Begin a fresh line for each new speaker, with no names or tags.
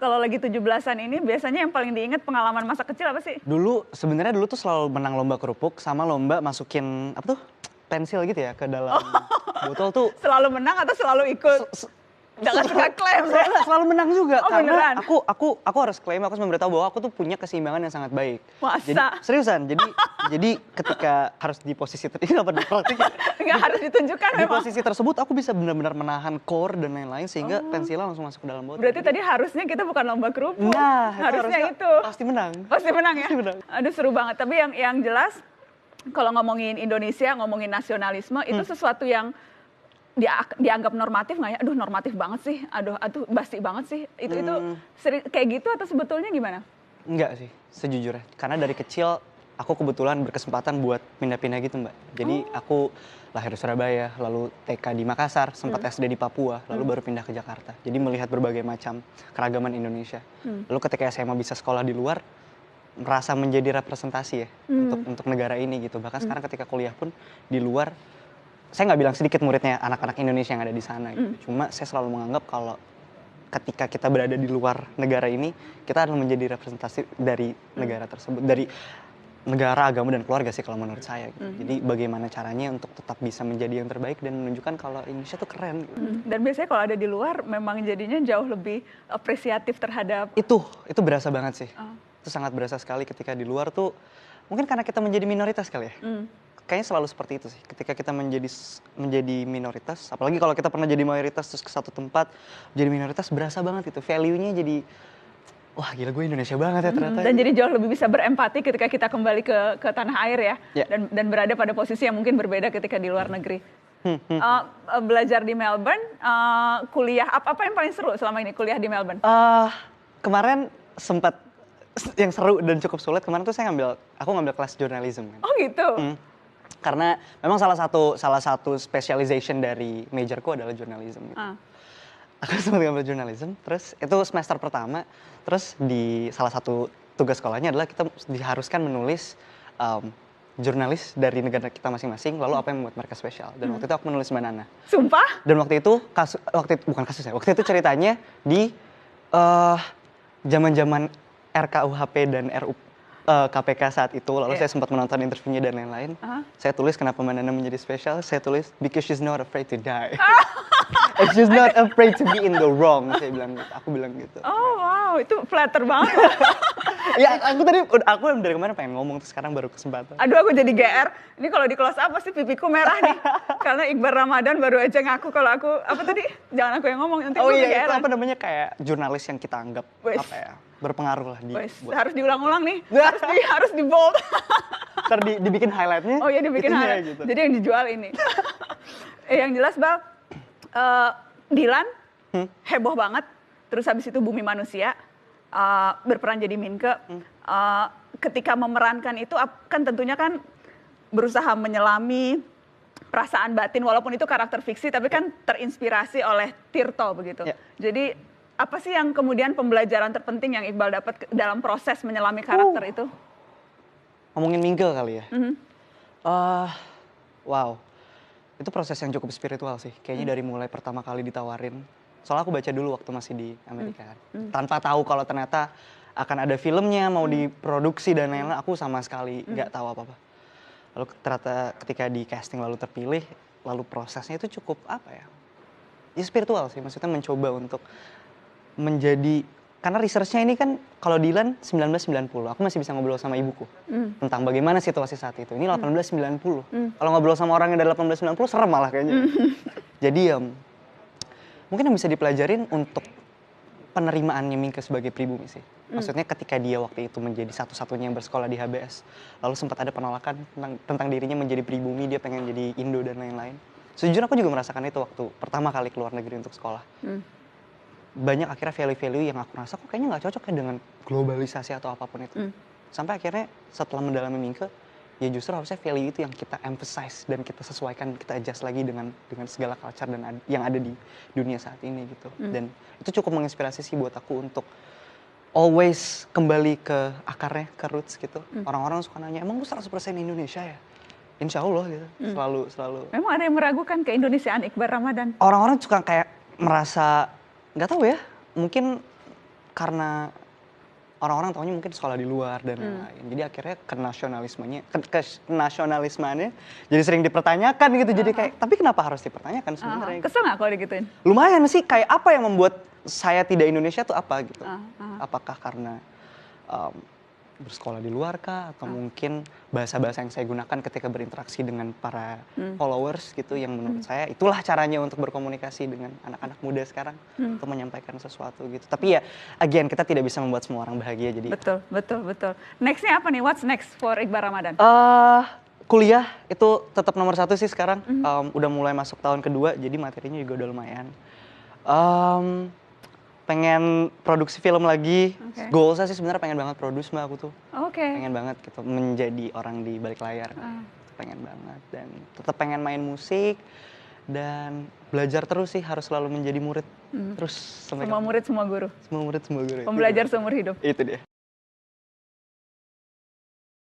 kalau lagi 17-an ini biasanya yang paling diingat pengalaman masa kecil apa sih?
Sebenarnya dulu tuh selalu menang lomba kerupuk sama lomba masukin apa tuh pensil gitu ya ke dalam botol tuh.
Selalu menang atau selalu ikut? Jangan suka klaim ya.
Selalu menang juga karena
beneran?
aku harus klaim, aku harus memberitahu bahwa aku tuh punya keseimbangan yang sangat baik.
Masa?
Jadi seriusan, jadi ketika harus di posisi ini apa di praktik ya?
Nggak harus ditunjukkan
Di
memang.
posisi tersebut aku bisa benar-benar menahan core dan lain-lain sehingga pensilnya langsung masuk ke dalam botol.
Berarti tadi harusnya kita bukan lomba kerupuk.
Nah,
harusnya itu.
pasti menang.
Pasti menang ya?
Pasti menang.
Aduh seru banget. Tapi yang jelas kalau ngomongin Indonesia, ngomongin nasionalisme itu sesuatu yang dianggap normatif nggak ya? Aduh normatif banget sih. Aduh basi banget sih. Itu kayak gitu atau sebetulnya gimana?
Enggak sih, sejujurnya. Karena dari kecil aku kebetulan berkesempatan buat pindah-pindah gitu Mbak. Jadi aku lahir di Surabaya, lalu TK di Makassar, sempat SD di Papua, lalu baru pindah ke Jakarta. Jadi melihat berbagai macam keragaman Indonesia. Lalu ketika SMA bisa sekolah di luar, merasa menjadi representasi ya untuk negara ini gitu. Bahkan sekarang ketika kuliah pun di luar, saya nggak bilang sedikit muridnya anak-anak Indonesia yang ada di sana gitu. Cuma saya selalu menganggap kalau ketika kita berada di luar negara ini, kita adalah menjadi representasi dari negara tersebut, dari negara, agama, dan keluarga sih kalau menurut saya gitu. Jadi bagaimana caranya untuk tetap bisa menjadi yang terbaik dan menunjukkan kalau Indonesia tuh keren gitu.
Dan biasanya kalau ada di luar memang jadinya jauh lebih apresiatif terhadap
Itu berasa banget sih. Itu sangat berasa sekali ketika di luar tuh, mungkin karena kita menjadi minoritas kali ya. Kayaknya selalu seperti itu sih. Ketika kita menjadi minoritas, apalagi kalau kita pernah jadi mayoritas terus ke satu tempat jadi minoritas, berasa banget itu. Value-nya jadi, wah gila gue Indonesia banget ya ternyata.
Dan jadi jauh lebih bisa berempati ketika kita kembali ke tanah air ya. Dan berada pada posisi yang mungkin berbeda ketika di luar negeri. Belajar di Melbourne, kuliah, apa yang paling seru selama ini kuliah di Melbourne?
Kemarin sempat yang seru dan cukup sulit, kemarin tuh aku ngambil kelas journalism kan.
Oh gitu?
Karena memang salah satu specialization dari majorku adalah journalism gitu. Aku sempat ngambil journalism, terus itu semester pertama, terus di salah satu tugas sekolahnya adalah kita diharuskan menulis jurnalis dari negara kita masing-masing, lalu apa yang membuat mereka spesial. Dan waktu itu aku menulis Mbak Nana.
Sumpah?
Dan waktu itu waktu itu ceritanya di zaman-zaman RKUHP dan KPK saat itu, lalu saya sempat menonton interviewnya dan lain-lain. Saya tulis kenapa Mbak Nana menjadi spesial, saya tulis because she's not afraid to die. And she's not afraid to be in the wrong, aku bilang gitu.
Oh wow, itu flatter banget.
Ya aku dari kemarin pengen ngomong, terus sekarang baru kesempatan.
Aduh aku jadi GR, ini kalau di close up pasti pipiku merah nih. Karena Iqbal Ramadan baru aja ngaku kalau aku, apa tadi, jangan aku yang ngomong, nanti
Oh
gue
iya,
GR.
itu apa namanya, kayak jurnalis yang kita anggap apa ya, berpengaruh lah
harus diulang-ulang nih, harus di bold.
Ntar dibikin highlightnya.
Oh iya dibikin highlight, gitu. Jadi yang dijual ini. Yang jelas Bal, Dilan heboh banget, terus habis itu Bumi Manusia, berperan jadi Minke. Ketika memerankan itu kan tentunya kan berusaha menyelami perasaan batin, walaupun itu karakter fiksi, tapi kan terinspirasi oleh Tirto begitu. Jadi apa sih yang kemudian pembelajaran terpenting yang Iqbal dapat dalam proses menyelami karakter itu?
Ngomongin Minke kali ya. Wow, itu proses yang cukup spiritual sih. Kayaknya dari mulai pertama kali ditawarin. Soalnya aku baca dulu waktu masih di Amerika kan. Tanpa tahu kalau ternyata akan ada filmnya, mau diproduksi dan lain-lain, aku sama sekali nggak tahu apa-apa. Lalu ternyata ketika di casting lalu terpilih, lalu prosesnya itu cukup apa ya? Ya spiritual sih, maksudnya mencoba untuk menjadi, karena research-nya ini kan kalau Dilan 1990, aku masih bisa ngobrol sama ibuku tentang bagaimana situasi saat itu. Ini 1890. Kalau ngobrol sama orang yang dari 1890 serem malah kayaknya. Jadi mungkin yang bisa dipelajarin untuk penerimaannya Minke sebagai pribumi sih. Maksudnya ketika dia waktu itu menjadi satu-satunya yang bersekolah di HBS, lalu sempat ada penolakan tentang dirinya menjadi pribumi, dia pengen jadi Indo dan lain-lain. Sejujurnya aku juga merasakan itu waktu pertama kali keluar negeri untuk sekolah. Banyak akhirnya value-value yang aku rasa kok kayaknya nggak cocok ya dengan globalisasi atau apapun itu. Sampai akhirnya setelah mendalami Minke, ya justru harusnya value itu yang kita emphasize dan kita sesuaikan, kita adjust lagi dengan segala culture dan yang ada di dunia saat ini gitu. Dan itu cukup menginspirasi sih buat aku untuk always kembali ke akarnya, ke roots gitu. Orang-orang suka nanya, emang lu 100% Indonesia ya? Insya Allah gitu, selalu.
Memang ada yang meragukan keindonesiaan Iqbal Ramadan?
Orang-orang suka kayak merasa, nggak tahu ya, mungkin karena orang-orang taunya mungkin sekolah di luar dan lain-lain. Jadi akhirnya kenasionalismenya jadi sering dipertanyakan gitu. Jadi kayak, tapi kenapa harus dipertanyakan sebenarnya?
Kesel nggak kalau digituin?
Lumayan sih, kayak apa yang membuat saya tidak Indonesia tuh apa gitu? Apakah karena bersekolah di luar kah? Atau mungkin bahasa-bahasa yang saya gunakan ketika berinteraksi dengan para followers gitu, yang menurut saya itulah caranya untuk berkomunikasi dengan anak-anak muda sekarang untuk menyampaikan sesuatu gitu. Tapi ya, again, kita tidak bisa membuat semua orang bahagia. Jadi
Betul. Nextnya apa nih? What's next for Iqbal Ramadan?
kuliah itu tetap nomor 1 sih sekarang. Udah mulai masuk tahun kedua, jadi materinya juga udah lumayan. Pengen produksi film lagi. Goalsnya sih sebenarnya pengen banget produce Mbak aku tuh. Pengen banget gitu menjadi orang di balik layar. Pengen banget, dan tetap pengen main musik dan belajar terus sih, harus selalu menjadi murid terus sampai
Semua murid semua guru.
semua murid semua guru.
Pembelajar seumur hidup.
Itu dia.